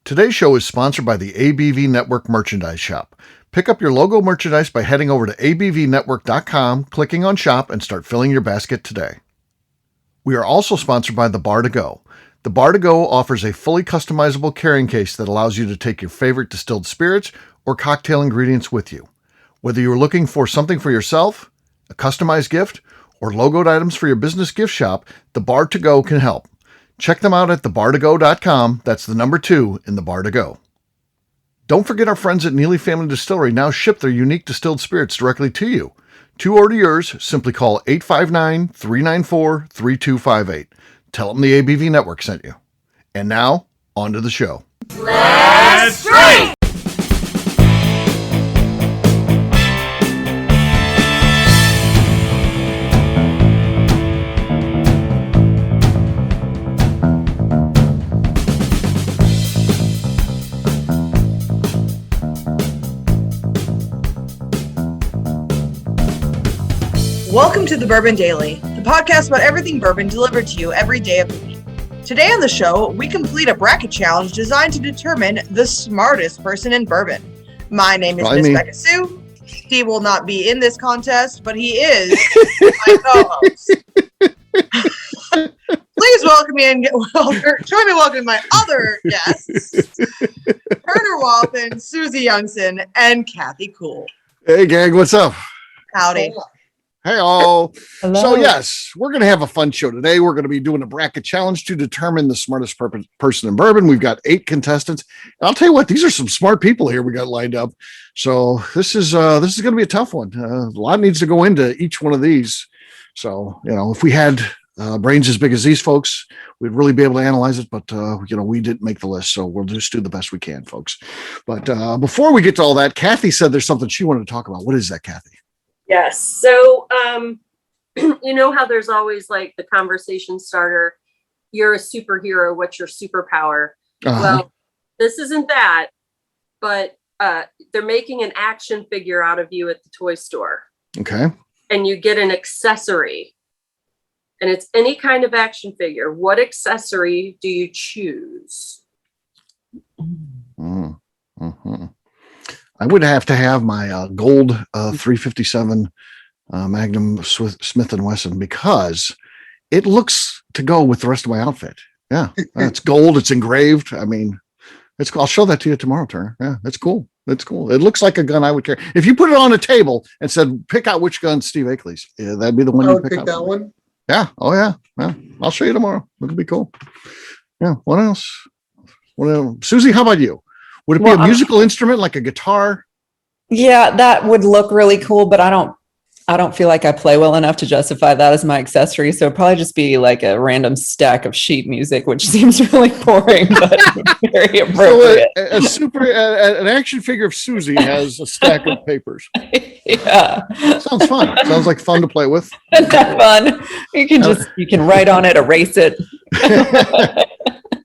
Today's show is sponsored by the ABV Network Merchandise Shop. Pick up your logo merchandise by heading over to abvnetwork.com, clicking on Shop, and start filling your basket today. We are also sponsored by the Bar to Go. The Bar to Go offers a fully customizable carrying case that allows you to take your favorite distilled spirits or cocktail ingredients with you. Whether you're looking for something for yourself, a customized gift, or logoed items for your business gift shop, the Bar to Go can help. Check them out at thebar2go.com. That's the number 2 in the Bar to Go. Don't forget our friends at Neely Family Distillery now ship their unique distilled spirits directly to you. To order yours, simply call 859-394-3258. Tell them the ABV Network sent you. And now, on to the show. Let's drink! Welcome to the Bourbon Daily, the podcast about everything bourbon delivered to you every day of the week. Today on the show, we complete a bracket challenge designed to determine the smartest person in bourbon. My name is Miss Beka Sue. He will not be in this contest, but he is my co-host. Please welcome me and join me welcoming my other guests, Turner Walton, Susie Youngson, and Kathy Cool. Hey, gang, what's up? Howdy. Hey all. Hello. So yes, we're going to have a fun show today. We're going to be doing a bracket challenge to determine the smartest person in bourbon. We've got 8 contestants. And I'll tell you what, these are some smart people here we got lined up. So this is going to be a tough one. A lot needs to go into each one of these. So, if we had brains as big as these folks, we'd really be able to analyze it. But, we didn't make the list. So we'll just do the best we can, folks. But before we get to all that, Kathy said there's something she wanted to talk about. What is that, Kathy? Yes. So, you know how there's always like the conversation starter, you're a superhero, what's your superpower? Uh-huh. Well, this isn't that, but they're making an action figure out of you at the toy store. Okay. And you get an accessory. And it's any kind of action figure. What accessory do you choose? Mm-hmm. I would have to have my gold 357 Magnum Smith & Wesson because it looks to go with the rest of my outfit. Yeah, it's gold. It's engraved. I mean, it's cool. I'll show that to you tomorrow, Turner. Yeah, it's cool. It's cool. It looks like a gun I would carry. If you put it on a table and said, pick out which gun Steve Akeley's, yeah, that'd be the one you pick out. That one? Yeah. Oh, yeah. Yeah. I'll show you tomorrow. It'll be cool. Yeah. What else? Susie, how about you? Would it be a musical instrument like a guitar? Yeah, that would look really cool, but I don't feel like I play well enough to justify that as my accessory. So it'd probably just be like a random stack of sheet music, which seems really boring, but very appropriate. So an action figure of Susie has a stack of papers. Yeah. Sounds fun. Sounds like fun to play with. Isn't that fun? You can write on it, erase it.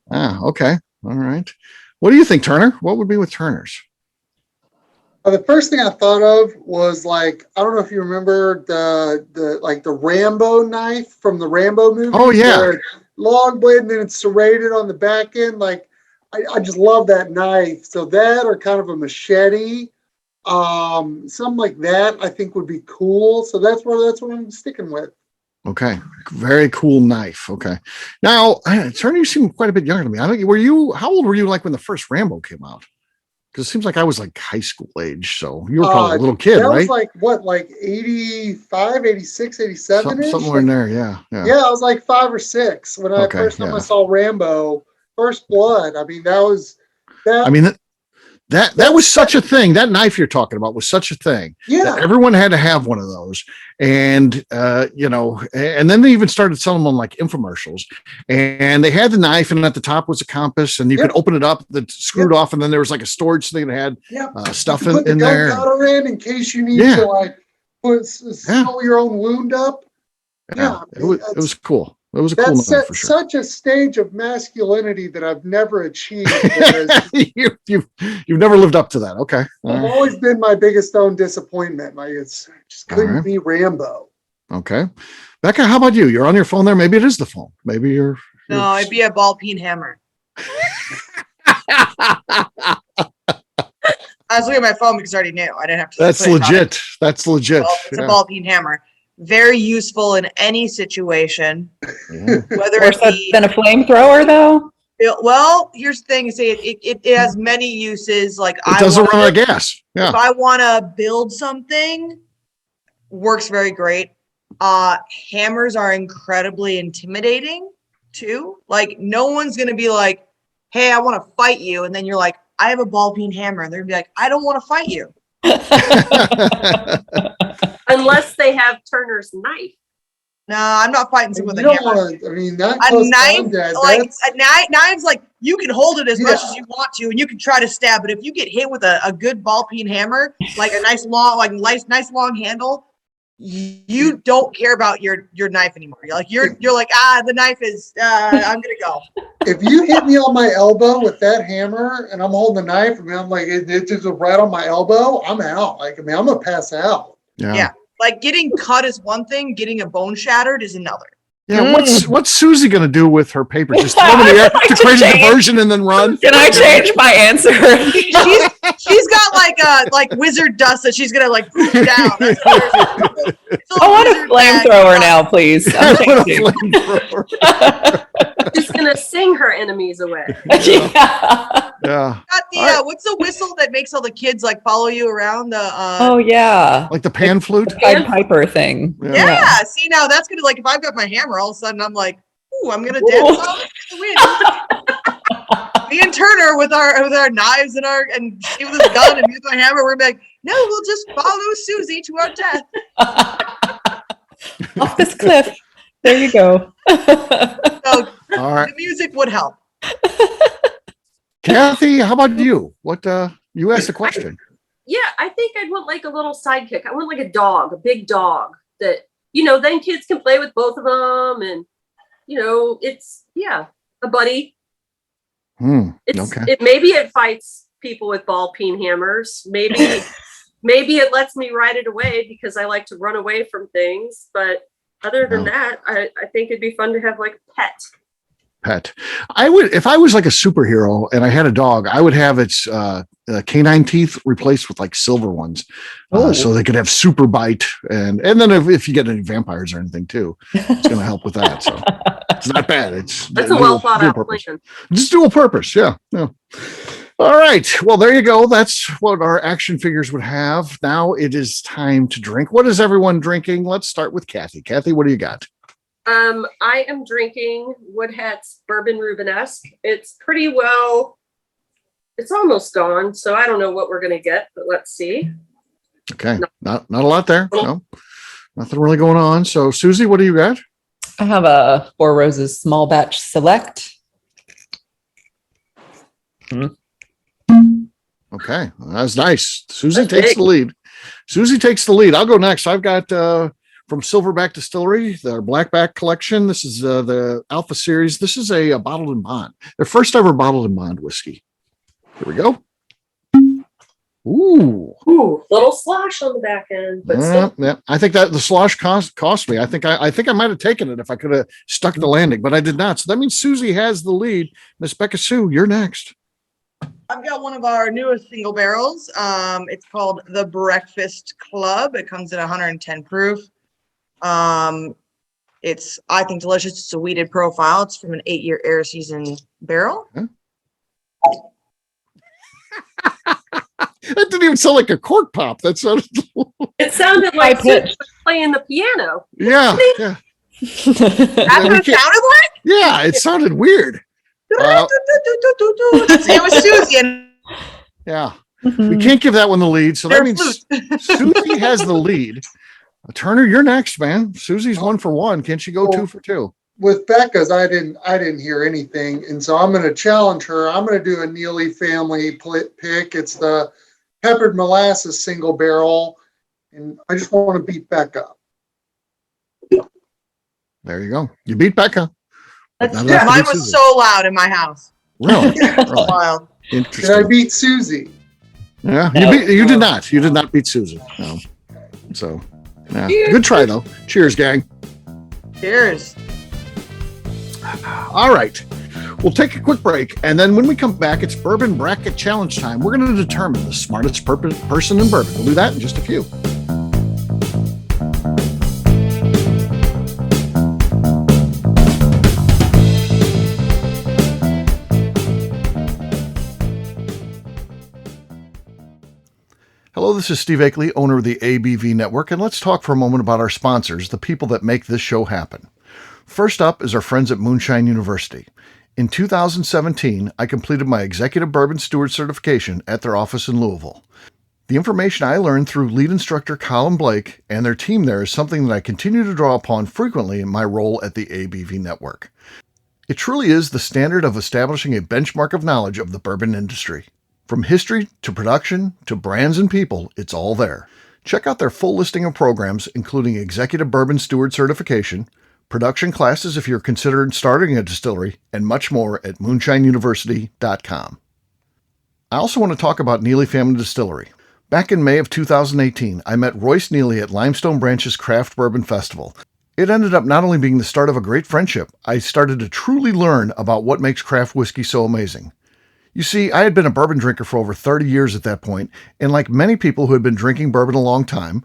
Okay. All right. What do you think, Turner? What would be with Turner's? The first thing I thought of was like, I don't know if you remember the Rambo knife from the Rambo movie. Oh yeah. Long blade and then it's serrated on the back end. Like I just love that knife. So that or kind of a machete. Something like that I think would be cool. So that's what I'm sticking with. Okay. Very cool knife. Okay. Now, Turner, you seem quite a bit younger than me. I think how old were you like when the first Rambo came out? Because it seems like I was like high school age. So you were probably a little kid, that right? Was like what, like 85, 86, 87? Somewhere in there. Yeah. Yeah, I was like 5 or 6 when first time I saw Rambo, First Blood. I mean, that was that. I mean, that was such a thing. That knife you're talking about was such a thing. Yeah. Everyone had to have one of those. And, and then they even started selling them on like infomercials. And they had the knife, and at the top was a compass, and you could open it up, that screwed off, and then there was like a storage thing that had stuff in there. In case you need to like sew your own wound up. Yeah, it was cool. It was a cool knife for sure. Such a stage of masculinity that I've never achieved. You've never lived up to that. Okay. I've always been my biggest own disappointment. Like it just couldn't be Rambo. Okay. Beka, how about you? You're on your phone there. Maybe it is the phone. Maybe you're No, it'd be a ball peen hammer. I was looking at my phone because I already knew. I didn't have to. That's put it on it. legit. That's legit. Well, it's Yeah. a ball peen hammer. Very useful in any situation. Yeah. Whether Worse it be than a flamethrower, though. well, here's the thing: it has many uses. Like It doesn't run out of gas. Yeah. if I want to build something, works very great. Hammers are incredibly intimidating too. Like no one's gonna be like, "Hey, I want to fight you," and then you're like, "I have a ball peen hammer," and they're gonna be like, "I don't want to fight you." Unless they have Turner's knife. No, I'm not fighting someone with You a don't hammer. want to, I mean, that A close knife, contact, like that's- a knife's like you can hold it as much Yeah. as you want to, and you can try to stab. But if you get hit with a good ball peen hammer, like a nice long, nice long handle, you don't care about your knife anymore. You're like the knife is. I'm gonna go. if you hit me on my elbow with that hammer and I'm holding the knife, and I'm like, it's just right on my elbow, I'm out. Like, I mean, I'm gonna pass out. Yeah. Like getting cut is one thing, getting a bone shattered is another. Yeah, what's Susie gonna do with her paper? Just throw them in the air to create a diversion and then run? Can I change my answer? She's got like wizard dust that she's gonna like poof down. That's what I want a flamethrower now, please. I'm What a changing. flamethrower. She's gonna sing her enemies away. Yeah. Yeah. Got the All right. what's the whistle that makes all the kids like follow you around the Oh yeah. Like the pan flute? Pied Piper thing. yeah. See now that's gonna like if I've got my hammer all of a sudden I'm like, ooh, I'm gonna dance out in the wind. Me and Turner with our knives and she with his gun and me with my hammer, we're like, no, we'll just follow Susie to our death. Off this cliff. There you go. So All right. the music would help. Kathy, how about you? What you asked the question. Yeah, I think I'd want like a little sidekick. I want like a dog, a big dog that, then kids can play with both of them. And, it's, a buddy. Okay. Maybe it fights people with ball peen hammers. Maybe it lets me ride it away because I like to run away from things. But other than that, I think it'd be fun to have like a pet. I would, if I was like a superhero and I had a dog, I would have its canine teeth replaced with like silver ones, so they could have super bite, and then if you get any vampires or anything too, it's going to help with that. So it's not bad. That's a well thought out plan. Just dual purpose, yeah. All right, well there you go. That's what our action figures would have. Now it is time to drink. What is everyone drinking? Let's start with Kathy. Kathy, what do you got? I am drinking Woodhat's Bourbon Rubenesque. It's pretty well, it's almost gone, so I don't know what we're going to get, but let's see. Okay, not a lot there. No, nothing really going on. So Susie, what do you got? I have a Four Roses small batch select. Okay, that's nice. Susie takes the lead. Susie takes the lead. I'll go next. I've got from Silverback Distillery, their Blackback collection. This is the Alpha series. This is a bottled in bond. Their first ever bottled in bond whiskey. Here we go. Ooh, little slosh on the back end, but still. Yeah. I think that the slosh cost me. I think I might have taken it if I could have stuck the landing, but I did not. So that means Susie has the lead. Miss Beka Sue, you're next. I've got one of our newest single barrels. It's called the Breakfast Club. It comes in 110 proof. It's, I think, delicious. It's a wheated profile. It's from an 8-year air season barrel. Huh? That didn't even sound like a cork pop. That sounded. It sounded like pitch. Susie was playing the piano. Yeah. That's what it sounded like? Yeah, it sounded weird. It was Susie. And Yeah. We can't give that one the lead. So that Their means Susie has the lead. Turner, you're next, man. Susie's 1 for 1. Can't she go 2 for 2? With Beka's, I didn't hear anything, and so I'm going to challenge her. I'm going to do a Neely family pick. It's the peppered molasses single barrel, and I just want to beat Beka. There you go. You beat Beka. mine was so loud in my house. Really? Wild. Did I Interesting. beat Susie? Yeah, you did not. You did not beat Susie. No. So, yeah. Good try though. Cheers, gang. Cheers. All right. We'll take a quick break, and then when we come back, it's Bourbon Bracket Challenge time. We're going to determine the smartest person in bourbon. We'll do that in just a few. Hello, this is Steve Akeley, owner of the ABV Network, and let's talk for a moment about our sponsors, the people that make this show happen. First up is our friends at Moonshine University. In 2017, I completed my Executive Bourbon Steward certification at their office in Louisville. The information I learned through lead instructor Colin Blake and their team there is something that I continue to draw upon frequently in my role at the ABV Network. It truly is the standard of establishing a benchmark of knowledge of the bourbon industry. From history to production to brands and people, it's all there. Check out their full listing of programs, including Executive Bourbon Steward certification, production classes if you're considering starting a distillery, and much more at moonshineuniversity.com. I also want to talk about Neely Family Distillery. Back in May of 2018, I met Royce Neely at Limestone Branch's Craft Bourbon Festival. It ended up not only being the start of a great friendship, I started to truly learn about what makes craft whiskey so amazing. You see, I had been a bourbon drinker for over 30 years at that point, and like many people who had been drinking bourbon a long time,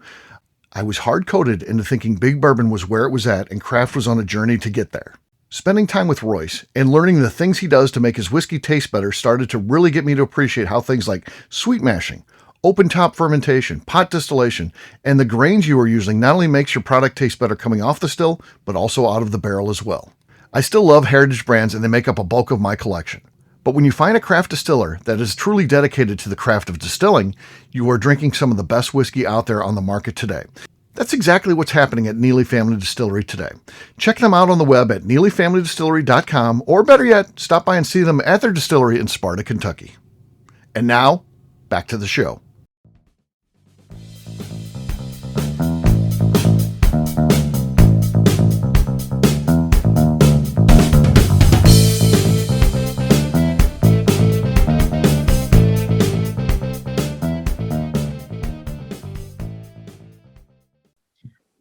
I was hard-coded into thinking big bourbon was where it was at and craft was on a journey to get there. Spending time with Royce and learning the things he does to make his whiskey taste better started to really get me to appreciate how things like sweet mashing, open top fermentation, pot distillation, and the grains you are using not only makes your product taste better coming off the still, but also out of the barrel as well. I still love heritage brands and they make up a bulk of my collection. But when you find a craft distiller that is truly dedicated to the craft of distilling, you are drinking some of the best whiskey out there on the market today. That's exactly what's happening at Neely Family Distillery today. Check them out on the web at neelyfamilydistillery.com, or better yet, stop by and see them at their distillery in Sparta, Kentucky. And now, back to the show.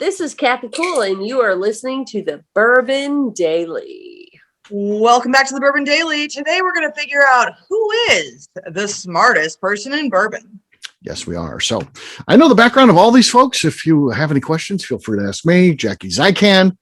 This is Kathy Poole, and you are listening to the Bourbon Daily. Welcome back to the Bourbon Daily. Today we're going to figure out who is the smartest person in bourbon. Yes, we are. So I know the background of all these folks. If you have any questions, feel free to ask me. Jackie Zykan.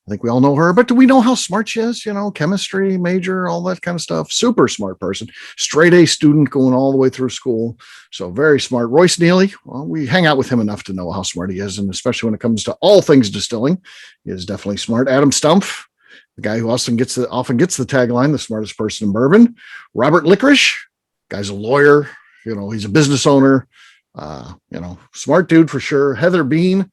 I think we all know her, but do we know how smart she is? You know, chemistry major, all that kind of stuff. Super smart person, straight A student going all the way through school. So very smart. Royce Neely, well, we hang out with him enough to know how smart he is. And especially when it comes to all things distilling, he is definitely smart. Adam Stumpf, the guy who often gets the tagline, the smartest person in bourbon. Robert Licorice, guy's a lawyer. You know, he's a business owner. Smart dude for sure. Heather Bean.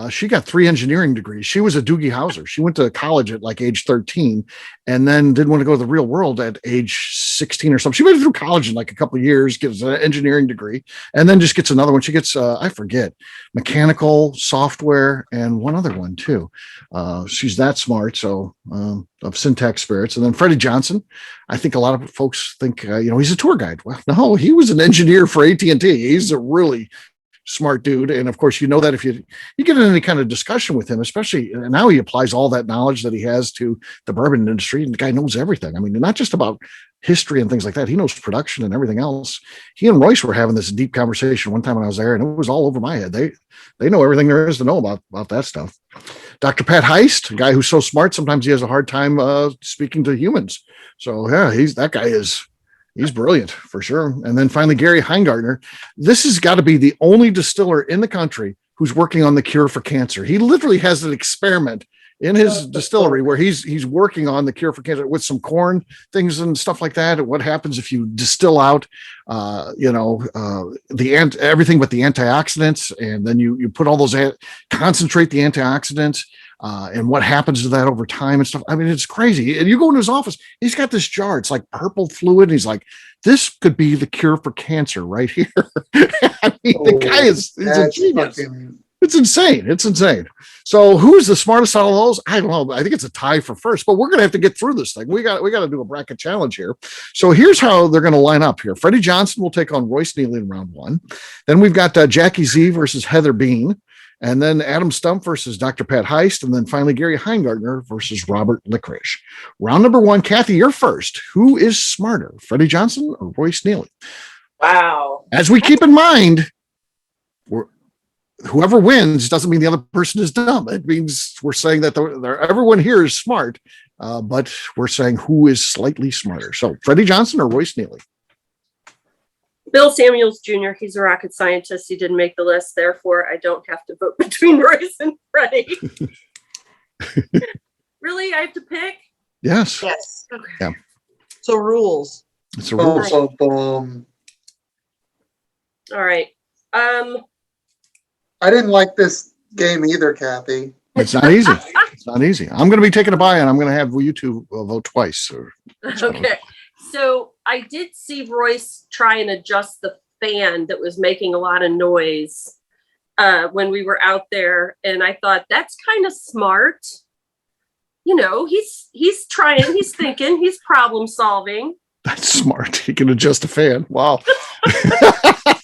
She got 3 engineering degrees. She was a Doogie Howser. She went to college at like age 13 and then didn't want to go to the real world at age 16 or something. She went through college in like a couple of years, gets an engineering degree, and then just gets another one. She gets, I forget, mechanical, software, and one other one too. She's that smart. So of Syntax Spirits. And then Freddie Johnson. I think a lot of folks think, he's a tour guide. Well, no, he was an engineer for AT&T. He's a really smart dude. And of course, you know that if you get in any kind of discussion with him, especially now he applies all that knowledge that he has to the bourbon industry, and the guy knows everything. I mean, not just about history and things like that. He knows production and everything else. He and Royce were having this deep conversation one time when I was there, and it was all over my head. They know everything there is to know about that stuff. Dr. Pat Heist, a guy who's so smart, sometimes he has a hard time speaking to humans. So yeah, he's brilliant for sure. And then finally, Gary Heingartner. This has got to be the only distiller in the country who's working on the cure for cancer. He literally has an experiment in his distillery where he's working on the cure for cancer with some corn things and stuff like that. What happens if you distill out, everything but the antioxidants, and then you put all those concentrate the antioxidants. And what happens to that over time and stuff. I mean, it's crazy. And you go into his office, he's got this jar. It's like purple fluid. And he's like, this could be the cure for cancer right here. I mean, the guy is a genius. It's insane. It's insane. So who's the smartest out of those? I don't know. I think it's a tie for first, but we're going to have to get through this thing. We got to do a bracket challenge here. So here's how they're going to line up here. Freddie Johnson will take on Royce Neely in round 1. Then we've got Jackie Z versus Heather Bean. And then Adam Stumpf versus Dr. Pat Heist. And then finally, Gary Heingartner versus Robert Licorice. Round number 1, Kathy, you're first. Who is smarter, Freddie Johnson or Royce Neely? Wow. As we keep in mind, whoever wins doesn't mean the other person is dumb. It means we're saying that everyone here is smart, but we're saying who is slightly smarter. So Freddie Johnson or Royce Neely? Bill Samuels Jr., he's a rocket scientist. He didn't make the list. Therefore, I don't have to vote between Royce and Freddie. Really? I have to pick? Yes. Yes. Okay. Yeah. So rules. It's a rule. Boom. All right. I didn't like this game either, Kathy. It's not easy. It's not easy. I'm going to be taking a bye, and I'm going to have you two vote twice. Okay. So I did see Royce try and adjust the fan that was making a lot of noise when we were out there. And I thought, that's kind of smart. You know, he's trying, he's thinking, he's problem solving. That's smart. He can adjust a fan. Wow.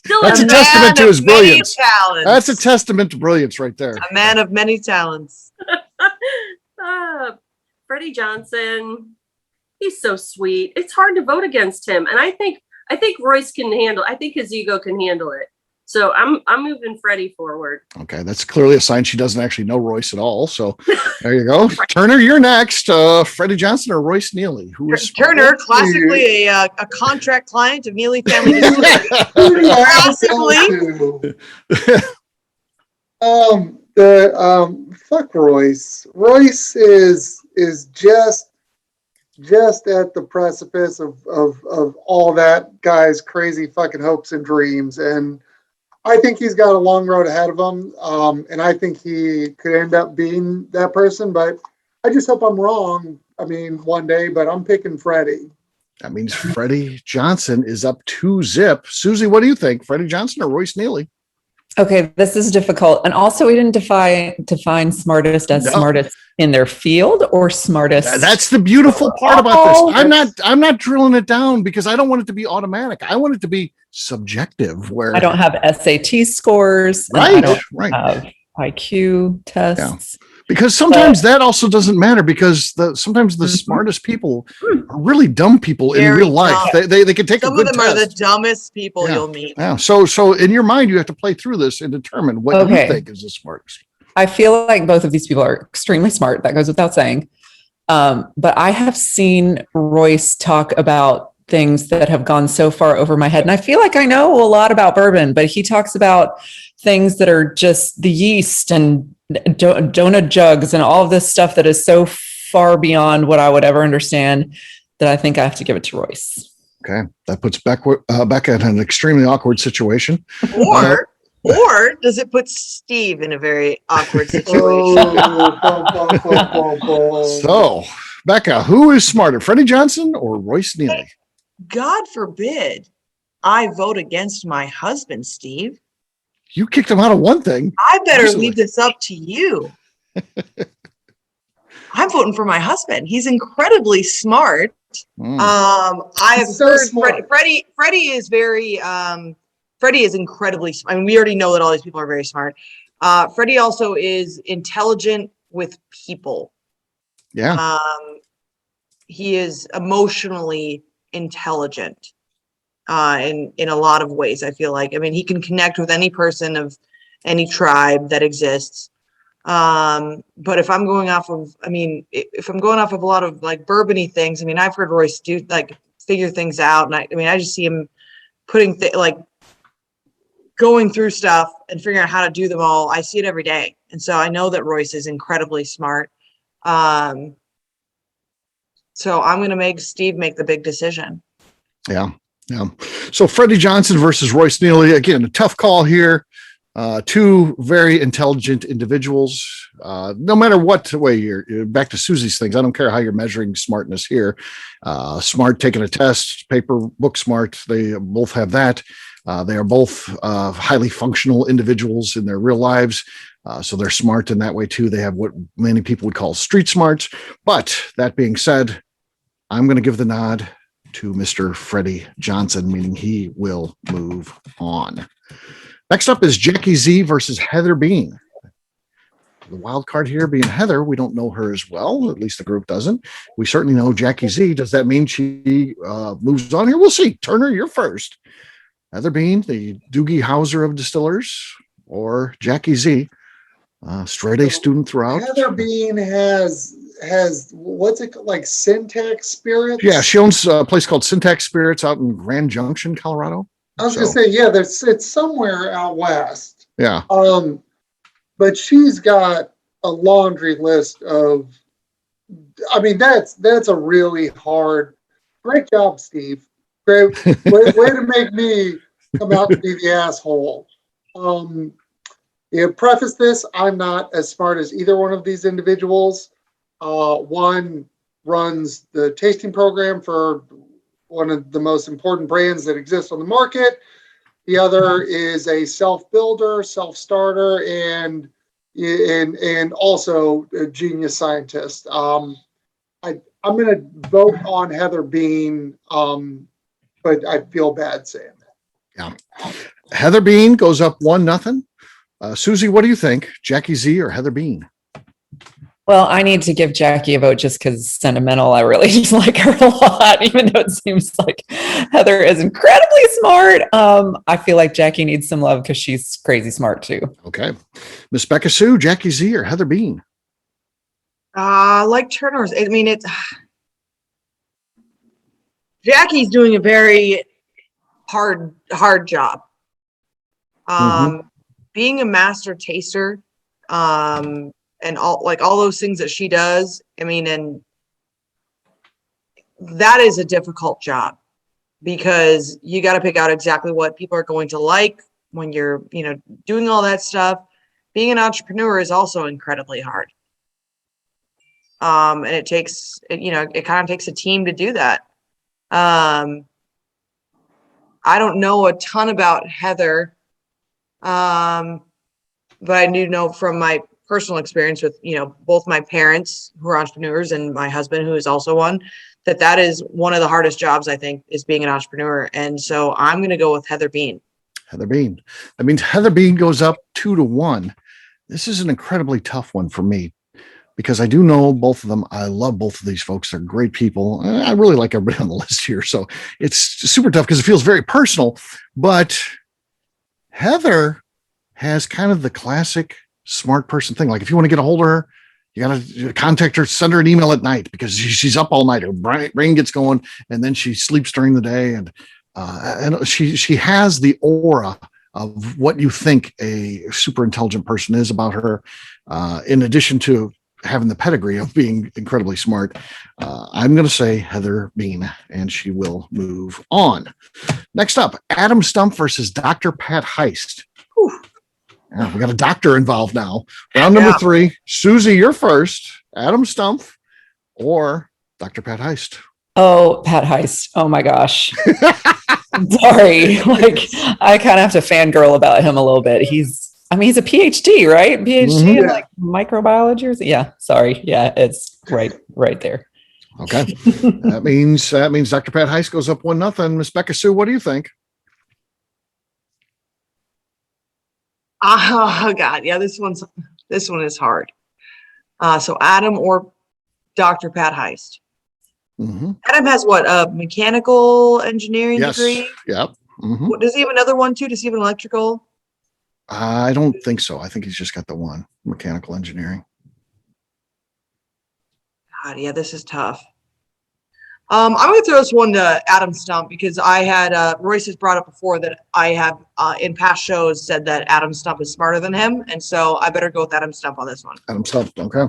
Still That's a a testament to his brilliance. Talents. That's a testament to brilliance right there. A man of many talents. Freddie Johnson, he's so sweet. It's hard to vote against him. And I think Royce can handle, I think his ego can handle it. So I'm moving Freddie forward. Okay, that's clearly a sign she doesn't actually know Royce at all. So there you go. Turner, you're next. Freddie Johnson or Royce Neely? Who is Turner, classically a contract client of Neely Family Distillery. Fuck Royce. Royce is just at the precipice of all that guy's crazy fucking hopes and dreams, and I think he's got a long road ahead of him, and I think he could end up being that person, but I just hope I'm wrong. I mean, one day, but I'm picking Freddie. That means Freddie Johnson is up 2-0. Susie, what do you think? Freddie Johnson or Royce Neely? Okay, this is difficult. And also we didn't define smartest as smartest in their field or smartest. That's the beautiful part about this. I'm not drilling it down because I don't want it to be automatic. I want it to be subjective where I don't have SAT scores. Right, and I don't right. have IQ tests. Because sometimes that also doesn't matter because sometimes the smartest people are really dumb people in Very real life. dumb. They can take Some a good of them test. are the dumbest people you'll meet. Yeah. So in your mind, you have to play through this and determine what you think is the smartest. I feel like both of these people are extremely smart. That goes without saying. But I have seen Royce talk about things that have gone so far over my head. And I feel like I know a lot about bourbon, but he talks about things that are just the yeast and donut jugs and all of this stuff that is so far beyond what I would ever understand that I think I have to give it to Royce. Okay. That puts Becca in an extremely awkward situation. Or does it put Steve in a very awkward situation? So, Becca, who is smarter, Freddie Johnson or Royce Neely? God forbid I vote against my husband, Steve. You kicked him out of one thing. I better leave this up to you. I'm voting for my husband. He's incredibly smart. I have heard Freddie is very Freddie is incredibly smart. I mean, we already know that all these people are very smart. Freddie also is intelligent with people. Yeah. He is emotionally intelligent. In a lot of ways, I feel like. I mean, he can connect with any person of any tribe that exists. But if I'm going off of, if I'm going off of a lot of like bourbon-y things, I mean, I've heard Royce figure things out, and I just see him putting going through stuff and figuring out how to do them all. I see it every day, and so I know that Royce is incredibly smart. So I'm going to make Steve make the big decision. Yeah. Yeah. So Freddie Johnson versus Royce Neely. Again, a tough call here. Two very intelligent individuals. No matter what way you're back to Susie's things. I don't care how you're measuring smartness here. Smart, taking a test, paper, book smart. They both have that. They are both highly functional individuals in their real lives. So they're smart in that way too. They have what many people would call street smarts. But that being said, I'm going to give the nod to Mr. Freddie Johnson, meaning he will move on. Next up is Jackie Z versus Heather Bean. The wild card here being Heather. We don't know her as well. At least the group doesn't. We certainly know Jackie Z. Does that mean she moves on here? We'll see. Turner, you're first. Heather Bean, the Doogie Howser of distillers, or Jackie Z, straight A student throughout. Heather Bean has what's it called, like Syntax Spirits? Yeah, she owns a place called Syntax Spirits out in Grand Junction, Colorado. I was gonna say, yeah, it's somewhere out west. Yeah. But she's got a laundry list of. I mean, that's a really hard. Great job, Steve. Great way to make me come out to be the asshole. Preface this: I'm not as smart as either one of these individuals. One runs the tasting program for one of the most important brands that exist on the market. The other is a self-builder, self-starter, and also a genius scientist. I'm going to vote on Heather Bean, but I feel bad saying that. Yeah. Heather Bean goes up 1-0. Susie, what do you think? Jackie Z or Heather Bean? Well, I need to give Jackie a vote just because sentimental. I really just like her a lot, even though it seems like Heather is incredibly smart. I feel like Jackie needs some love because she's crazy smart too. Okay. Miss Beka Sue, Jackie Z or Heather Bean? Like Turner's. I mean, Jackie's doing a very hard job. Being a master taster, and all those things that she does. I mean, and that is a difficult job because you got to pick out exactly what people are going to like when you're, doing all that stuff. Being an entrepreneur is also incredibly hard. And it takes, it kind of takes a team to do that. I don't know a ton about Heather. But I do know from my personal experience with, both my parents who are entrepreneurs and my husband, who is also one, that is one of the hardest jobs, I think, is being an entrepreneur. And so I'm going to go with Heather Bean. Heather Bean. That means Heather Bean goes up 2-1. This is an incredibly tough one for me because I do know both of them. I love both of these folks. They're great people. I really like everybody on the list here. So it's super tough because it feels very personal, but Heather has kind of the classic smart person thing. Like if you want to get a hold of her, you got to contact her, send her an email at night because she's up all night. Her brain gets going and then she sleeps during the day. And she has the aura of what you think a super intelligent person is about her. In addition to having the pedigree of being incredibly smart, I'm going to say Heather Bean, and she will move on. Next up, Adam Stumpf versus Dr. Pat Heist. Whew. Yeah, we got a doctor involved now. Round number 3. Susie, you're first. Adam Stumpf or Dr. Pat Heist? Oh, Pat Heist. Oh my gosh. Sorry. I kind of have to fangirl about him a little bit. He's a PhD, right? PhD in microbiology. Yeah. Sorry. Yeah. It's right there. Okay. that means Dr. Pat Heist goes up 1-0. Miss Beka Sue, what do you think? Oh God. Yeah. This one is hard. So Adam or Dr. Pat Heist. Mm-hmm. Adam has what, a mechanical engineering degree? Yep. Mm-hmm. Does he have another one too? Does he have an electrical? I don't think so. I think he's just got the one, mechanical engineering. God, yeah, this is tough. I'm going to throw this one to Adam Stump because I had, Royce has brought up before that I have in past shows said that Adam Stump is smarter than him. And so I better go with Adam Stump on this one. Adam Stump. Okay.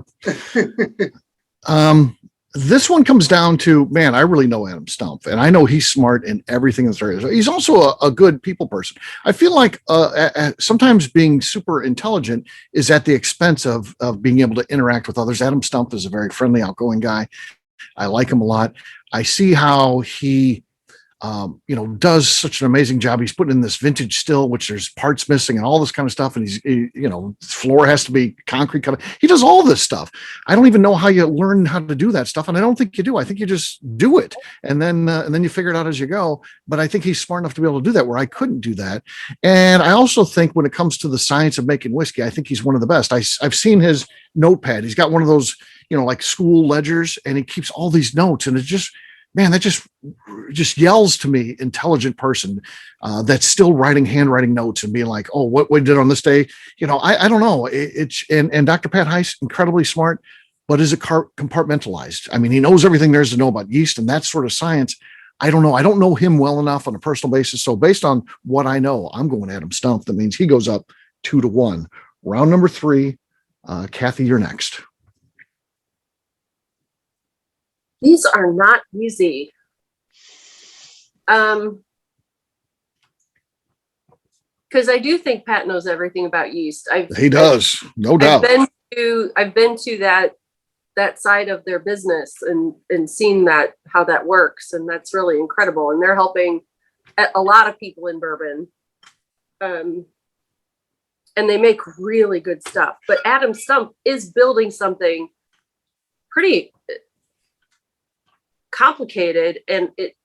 This one comes down to, man, I really know Adam Stumpf, and I know he's smart in everything that's there is. He's also a good people person. I feel like sometimes being super intelligent is at the expense of being able to interact with others. Adam Stumpf is a very friendly, outgoing guy. I like him a lot. I see how he does such an amazing job. He's putting in this vintage still, which there's parts missing and all this kind of stuff. And floor has to be concrete covered. He does all this stuff. I don't even know how you learn how to do that stuff. And I don't think you do. I think you just do it. And then you figure it out as you go. But I think he's smart enough to be able to do that where I couldn't do that. And I also think when it comes to the science of making whiskey, I think he's one of the best. I've seen his notepad. He's got one of those, like school ledgers, and he keeps all these notes. And it's just, man, that just yells to me, intelligent person that's still handwriting notes and being like, oh, what we did on this day. I don't know. And Dr. Pat Heist, incredibly smart, but is it compartmentalized? I mean, he knows everything there is to know about yeast and that sort of science. I don't know. I don't know him well enough on a personal basis. So based on what I know, I'm going Adam Stumpf. That means he goes up 2-1. Round number 3. Kathy, you're next. These are not easy. Because I do think Pat knows everything about yeast. He does, no doubt. I've been to that side of their business and seen how that works, and that's really incredible. And they're helping a lot of people in bourbon. And they make really good stuff. But Adam Stumpf is building something pretty complicated, and it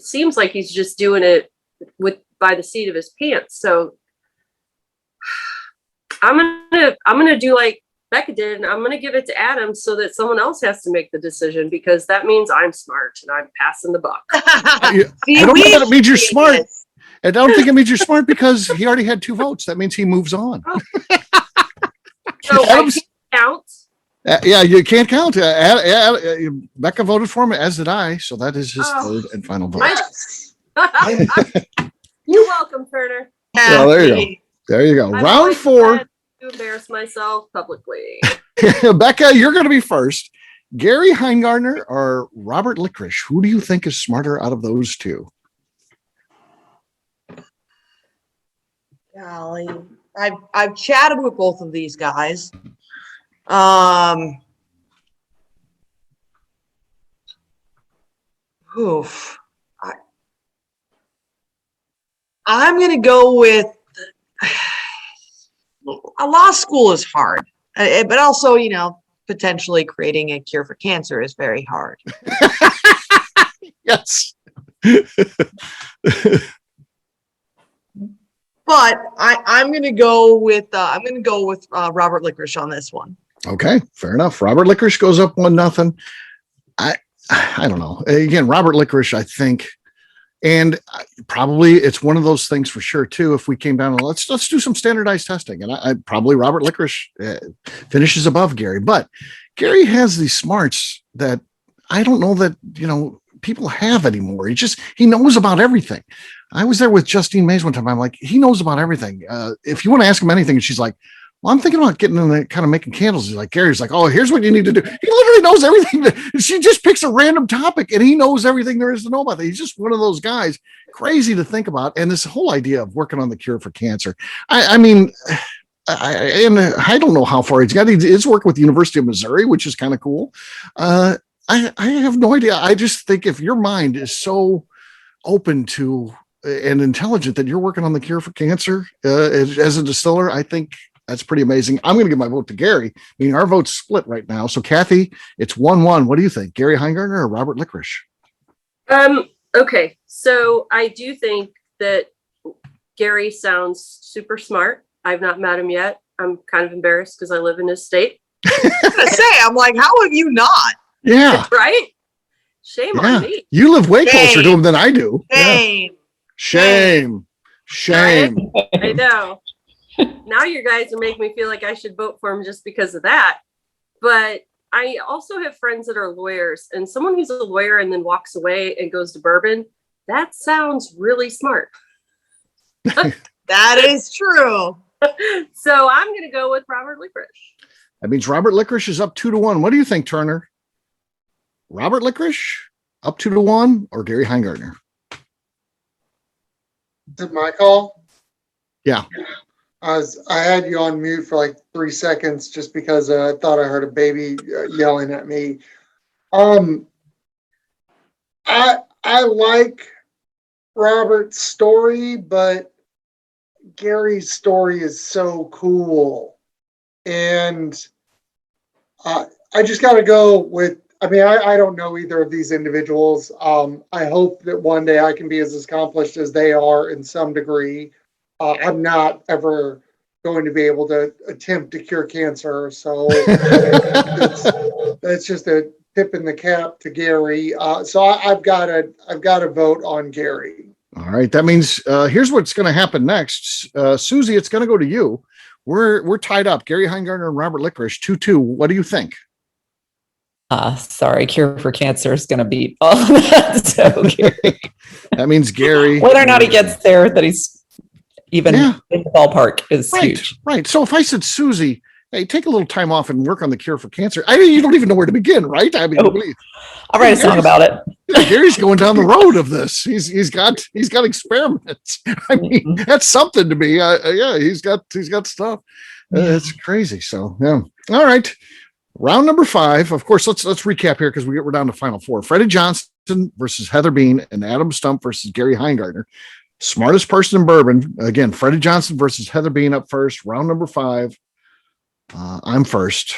seems like he's just doing it by the seat of his pants. So I'm gonna do like Beka did, and I'm gonna give it to Adam so that someone else has to make the decision, because that means I'm smart and I'm passing the buck. I don't think that means you're smart. I don't think it means you're smart because he already had 2 votes. That means he moves on. Oh. So I can't count. Yeah, you can't count. Beka voted for him, as did I. So that is his third and final vote. You're welcome, Turner. Well, there you go. Round 4. To embarrass myself publicly. Beka, you're going to be first. Gary Heingartner or Robert Licorice? Who do you think is smarter out of those two? Golly, I've chatted with both of these guys. I'm going to go with a law school is hard, but also, potentially creating a cure for cancer is very hard. Yes. But I'm going to go with Robert Licorice on this one. Okay, fair enough. Robert Licorice goes up 1-0. I don't know. Again, Robert Licorice, I think, and probably it's one of those things for sure too. If we came down and let's do some standardized testing, and I probably Robert Licorice finishes above Gary, but Gary has these smarts that I don't know that people have anymore. He knows about everything. I was there with Justine Mays one time. I'm like, he knows about everything. If you want to ask him anything, and she's like, well, I'm thinking about getting in the kind of making candles. He's like, Gary's like, oh, here's what you need to do. He literally knows everything. She just picks a random topic and he knows everything there is to know about it. He's just one of those guys, crazy to think about. And this whole idea of working on the cure for cancer. I don't know how far he's got. He is working with the University of Missouri, which is kind of cool. I have no idea. I just think if your mind is so open to and intelligent that you're working on the cure for cancer as a distiller, I think that's pretty amazing. I'm going to give my vote to Gary. Meaning our vote's split right now. So Kathy, it's 1-1. What do you think? Gary Heingartner or Robert Licorice? Okay. So I do think that Gary sounds super smart. I've not met him yet. I'm kind of embarrassed because I live in his state. I'm like, how have you not? Yeah. Right? Shame on me. You live way closer to him than I do. Shame. Shame. I know. Now you guys are making me feel like I should vote for him just because of that. But I also have friends that are lawyers, and someone who's a lawyer and then walks away and goes to bourbon, that sounds really smart. That is true. So I'm going to go with Robert Licorice. That means Robert Licorice is up 2-1. What do you think, Turner? Robert Licorice up 2-1 or Gary Heingartner? Is it my call? Yeah. I had you on mute for like 3 seconds just because I thought I heard a baby yelling at me. I like Robert's story, but Gary's story is so cool. And I just got to go with, I don't know either of these individuals. I hope that one day I can be as accomplished as they are in some degree. I'm not ever going to be able to attempt to cure cancer. So that's just a tip in the cap to Gary. So I've got to vote on Gary. All right. That means here's what's going to happen next. Susie, it's going to go to you. We're tied up. Gary Heingartner and Robert Licorice, 2-2. What do you think? Sorry, Cure for Cancer is going to beat all of that. So Gary. That means Gary. Whether or not he gets there, that he's even in the ballpark is huge. Right. So if I said, Susie, hey, take a little time off and work on the cure for cancer. You don't even know where to begin, right? Really, I'll write a song about it. Yeah, Gary's going down the road of this. He's got experiments. That's something to me. He's got stuff. It's crazy. So yeah. All right. Round number 5. Of course, let's recap here because we're down to final 4. Freddie Johnson versus Heather Bean and Adam Stump versus Gary Heingartner. Smartest person in bourbon. Again, Freddie Johnson versus Heather Bean up first. Round number 5. I'm first.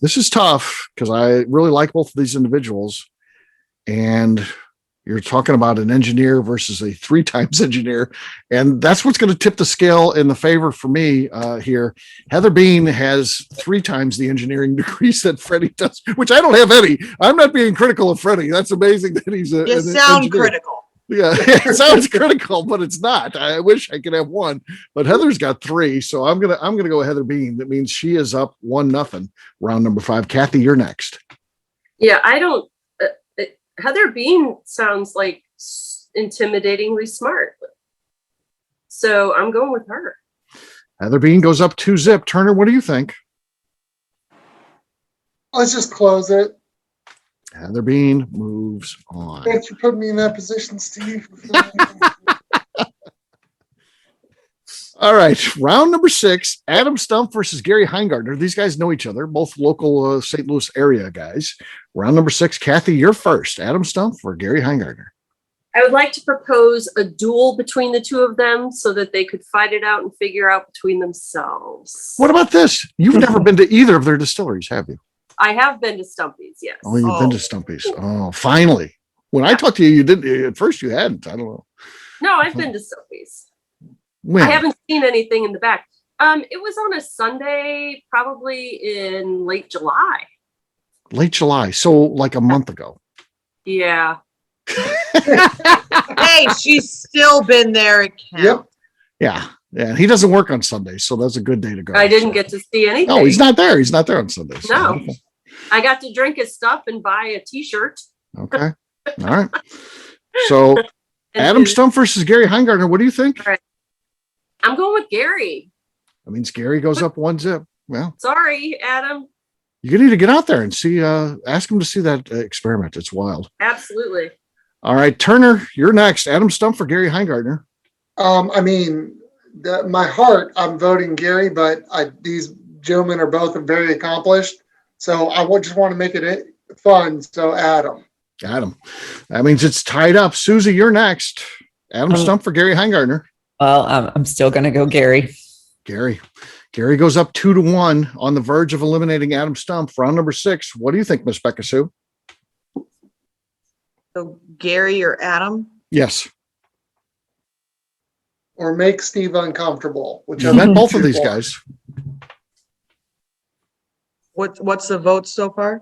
This is tough because I really like both of these individuals. And you're talking about an engineer versus a 3 times engineer. And that's what's going to tip the scale in the favor for me here. Heather Bean has 3 times the engineering degrees that Freddie does, which I don't have any. I'm not being critical of Freddie. That's amazing that he's an sound engineer. critical. Yeah, it sounds critical, but it's not. I wish I could have 1, but Heather's got 3, so I'm gonna go with Heather Bean. That means she is up 1-0. Round number 5. Kathy, you're next. Yeah, I don't. Heather Bean sounds like intimidatingly smart, so I'm going with her. Heather Bean goes up 2-0. Turner, what do you think? Let's just close it. Heather Bean moves on. Thanks for putting me in that position, Steve. All right, round number 6. Adam Stump versus Gary Heingartner. These guys know each other, both local St. Louis area guys. Round number 6. Kathy, you're first. Adam Stump or Gary Heingartner? I would like to propose a duel between the two of them so that they could fight it out and figure out between themselves. What about this? You've never been to either of their distilleries, have you? I have been to Stumpy's, yes. Oh, you've been to Stumpy's. Oh, finally. When I talked to you, you didn't. At first, you hadn't. I don't know. No, I've been to Stumpy's. When? I haven't seen anything in the back. It was on a Sunday, probably in late July. Late July. So like a month ago. Yeah. Hey, she's still been there. It counts. Yep. Yeah. Yeah. He doesn't work on Sundays, so that's a good day to go. I didn't get to see anything. No, he's not there. He's not there on Sundays. No. I got to drink his stuff and buy a t-shirt. Okay. All right. So Adam Stump versus Gary Heingartner. What do you think? All right. I'm going with Gary. That means Gary goes up 1-0. Well, sorry, Adam. You need to get out there and see, ask him to see that experiment. It's wild. Absolutely. All right, Turner, you're next. Adam Stump for Gary Heingartner. My heart, I'm voting Gary, but these gentlemen are both very accomplished. So I just want to make it fun. So Adam. Adam. That means it's tied up. Susie, you're next. Adam Stump for Gary Heingartner. Well, I'm still going to go Gary. Gary goes up 2-1 on the verge of eliminating Adam Stump. Round number 6. What do you think, Miss Beka Sue? So Gary or Adam? Yes. Or make Steve uncomfortable. I met both of these guys. What's the vote so far?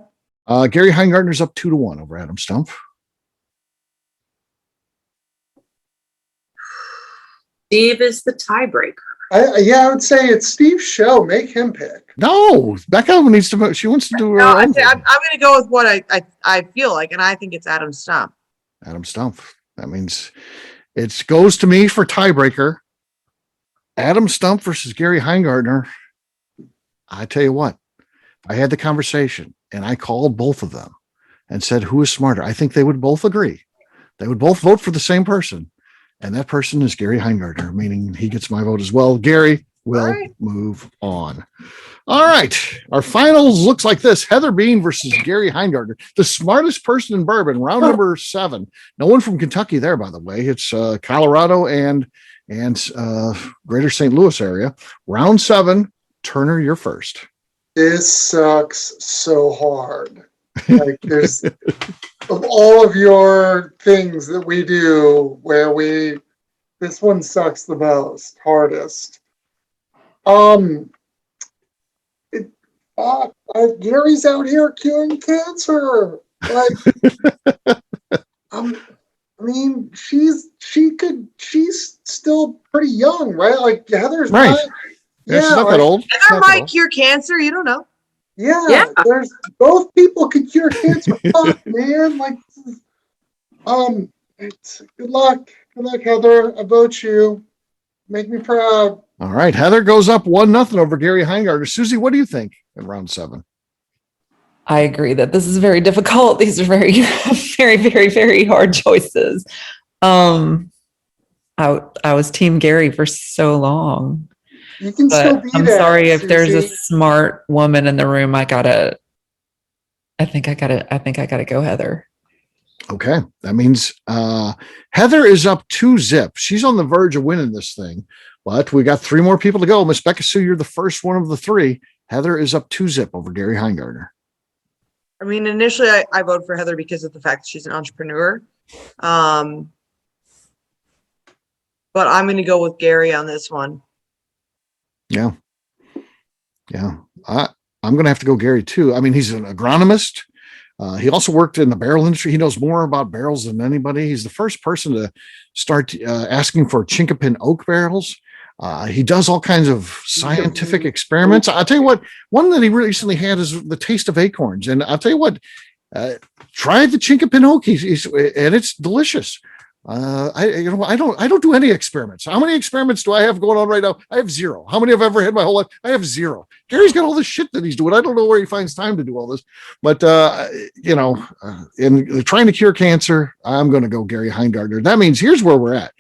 Gary Heingartner's up 2-1 over Adam Stump. Steve is the tiebreaker. I would say it's Steve's show. Make him pick. No, Beka needs to vote. She wants to do her I'm own going to go with what I feel like, and I think it's Adam Stump. Adam Stump. That means it goes to me for tiebreaker. Adam Stump versus Gary Heingartner. I tell you what, I had the conversation and I called both of them and said, who is smarter? I think they would both agree. They would both vote for the same person. And that person is Gary Heingartner, meaning he gets my vote as well. Gary, We'll All right. move on. All right. Our finals looks like this. Heather Bean versus Gary Heingartner. The smartest person in bourbon, round number 7. No one from Kentucky there, by the way. It's Colorado and greater St. Louis area. Round 7. Turner, you're first. This sucks so hard. Like there's of all of your things that we do this one sucks the most, hardest. Gary's out here curing cancer. Like, I mean, she's still pretty young, right? Like Heather's Right. not. Yeah, she's not like, that old. Heather might cure cancer. You don't know. Yeah, there's both people can cure cancer. Fuck, man. Like, it's good luck. Good luck, Heather. I vote you. Make me proud. All right. Heather goes up 1-0 over Gary Heingartner. Susie, what do you think in round 7? I agree that this is very difficult. These are very, very, very, very hard choices. I was Team Gary for so long. You can But still be I'm there. sorry if there's a Susie. smart woman in the room. I think I gotta go Heather. Okay. That means Heather is up 2-0. She's on the verge of winning this thing, but we got 3 more people to go. Miss Beka Sue, you're the first one of the 3. Heather is up 2-0 over Gary Heingartner. I mean, initially I voted for Heather because of the fact that she's an entrepreneur. But I'm going to go with Gary on this one. Yeah. I'm going to have to go Gary too. I mean, he's an agronomist. He also worked in the barrel industry. He knows more about barrels than anybody. He's the first person to start asking for chinkapin oak barrels. He does all kinds of scientific experiments. I'll tell you what, one that he recently had is the taste of acorns. And I'll tell you what, try the chinkapin oak. And it's delicious. I don't do any experiments. How many experiments do I have going on right now? I have 0. How many have I ever had my whole life? I have 0. Gary's got all this shit that he's doing. I don't know where he finds time to do all this, but in trying to cure cancer, I'm going to go Gary Heingartner. That means here's where we're at.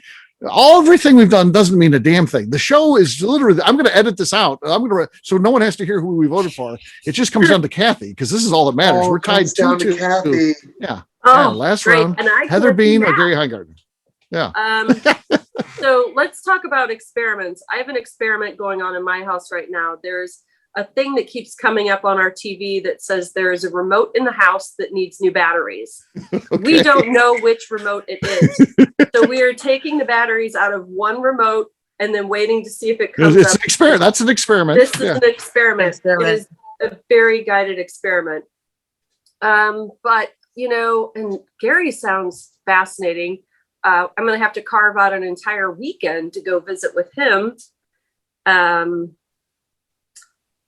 Everything we've done doesn't mean a damn thing. The show is literally, I'm going to edit this out. So no one has to hear who we voted for. It just comes down to Kathy because this is all that matters. We're tied down to 2-2. Kathy. Yeah. Oh, last great. round. And I Heather can't do Bean or that. Gary Heingartner. Yeah. So let's talk about experiments. I have an experiment going on in my house right now. There's a thing that keeps coming up on our TV that says there is a remote in the house that needs new batteries. Okay. We don't know which remote it is. So we are taking the batteries out of one remote and then waiting to see if it comes It's up. an experiment. That's an experiment. This is Yeah. an experiment. It is a very guided experiment. But, and Gary sounds fascinating. I'm going to have to carve out an entire weekend to go visit with him.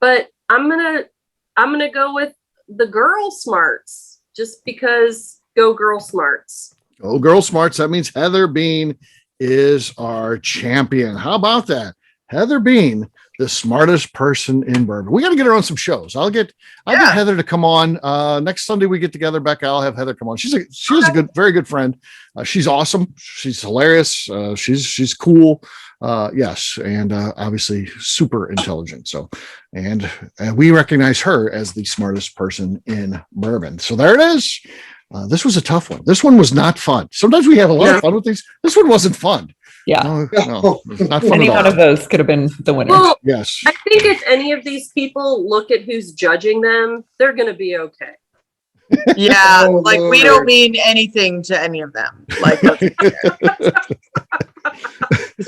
But I'm gonna go with the girl smarts just because go girl smarts. Oh, girl smarts. That means Heather Bean is our champion. How about that? Heather Bean, the smartest person in bourbon. We got to get her on some shows. I'll get Heather to come on. Next Sunday we get together, Becca. I'll have Heather come on. She's a very good friend. She's awesome. She's hilarious. She's cool. Yes. And obviously super intelligent. So, and we recognize her as the smartest person in bourbon. So there it is. This was a tough one. This one was not fun. Sometimes we have a lot of fun with these. This one wasn't fun. Yeah. No, not fun Any at all. one of those could have been the winner. Well, Yes. I think if any of these people look at who's judging them, they're going to be okay. Yeah, Oh, like we Lord. don't mean anything to any of them. Like, because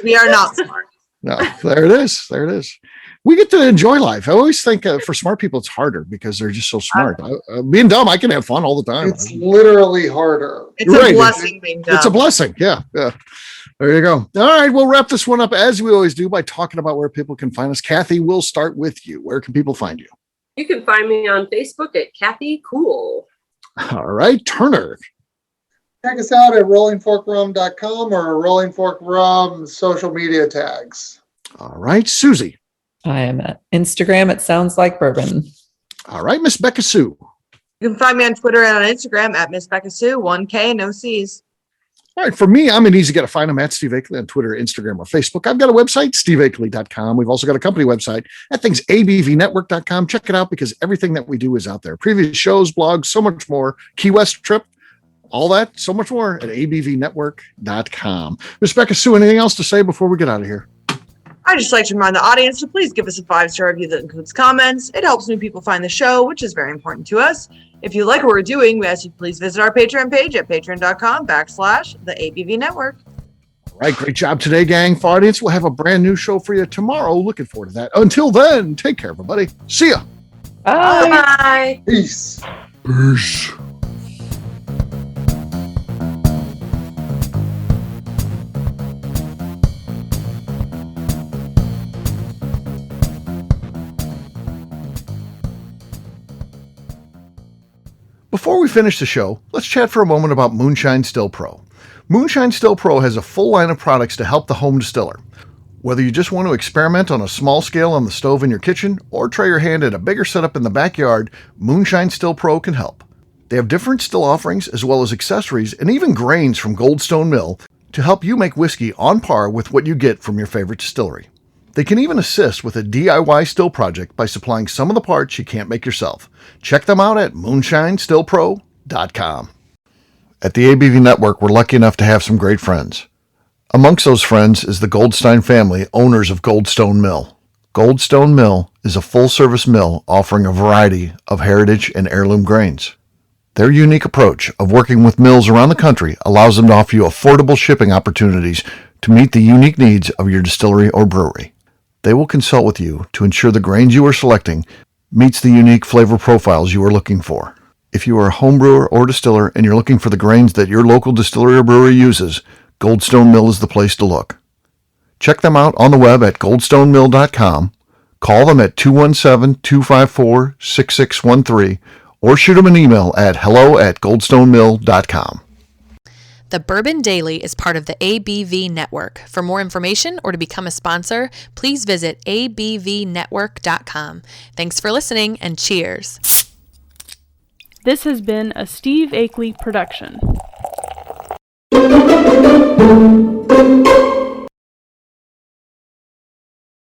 we are not smart. No, there it is. There it is. We get to enjoy life. I always think for smart people, it's harder because they're just so smart. Being dumb, I can have fun all the time. It's literally harder. It's Right. a blessing being done. It's a blessing. Yeah. There you go. All right. We'll wrap this one up as we always do by talking about where people can find us. Kathy, we'll start with you. Where can people find you? You can find me on Facebook at Kathy Cool. All right. Turner. Check us out at rollingforkrum.com or Rolling Fork Rum social media tags. All right. Susie. I am at Instagram. It sounds like bourbon. All right. Miss Beka Sue. You can find me on Twitter and on Instagram at Miss Beka Sue, 1K, no C's. All right, for me, I'm an easy guy to find. I'm at Steve Akeley on Twitter, Instagram, or Facebook. I've got a website, steveakeley.com. We've also got a company website. That thing's abvnetwork.com. Check it out because everything that we do is out there. Previous shows, blogs, so much more. Key West trip, all that, so much more at abvnetwork.com. Ms. Beka Sue, anything else to say before we get out of here? I'd just like to remind the audience to please give us a 5-star review that includes comments. It helps new people find the show, which is very important to us. If you like what we're doing, we ask you to please visit our Patreon page at patreon.com/the ABV Network. All right, great job today, gang. For audience, we'll have a brand new show for you tomorrow. Looking forward to that. Until then, take care, everybody. See ya. Bye. Bye. Peace. Peace. Before we finish the show, let's chat for a moment about Moonshine Still Pro. Moonshine Still Pro has a full line of products to help the home distiller. Whether you just want to experiment on a small scale on the stove in your kitchen or try your hand at a bigger setup in the backyard, Moonshine Still Pro can help. They have different still offerings as well as accessories and even grains from Goldstone Mill to help you make whiskey on par with what you get from your favorite distillery. They can even assist with a DIY still project by supplying some of the parts you can't make yourself. Check them out at moonshinestillpro.com. At the ABV Network, we're lucky enough to have some great friends. Amongst those friends is the Goldstein family, owners of Goldstone Mill. Goldstone Mill is a full-service mill offering a variety of heritage and heirloom grains. Their unique approach of working with mills around the country allows them to offer you affordable shipping opportunities to meet the unique needs of your distillery or brewery. They will consult with you to ensure the grains you are selecting meets the unique flavor profiles you are looking for. If you are a home brewer or distiller and you're looking for the grains that your local distillery or brewery uses, Goldstone Mill is the place to look. Check them out on the web at goldstonemill.com, call them at 217-254-6613, or shoot them an email at hello@goldstonemill.com. The Bourbon Daily is part of the ABV Network. For more information or to become a sponsor, please visit abvnetwork.com. Thanks for listening and cheers. This has been a Steve Akeley production.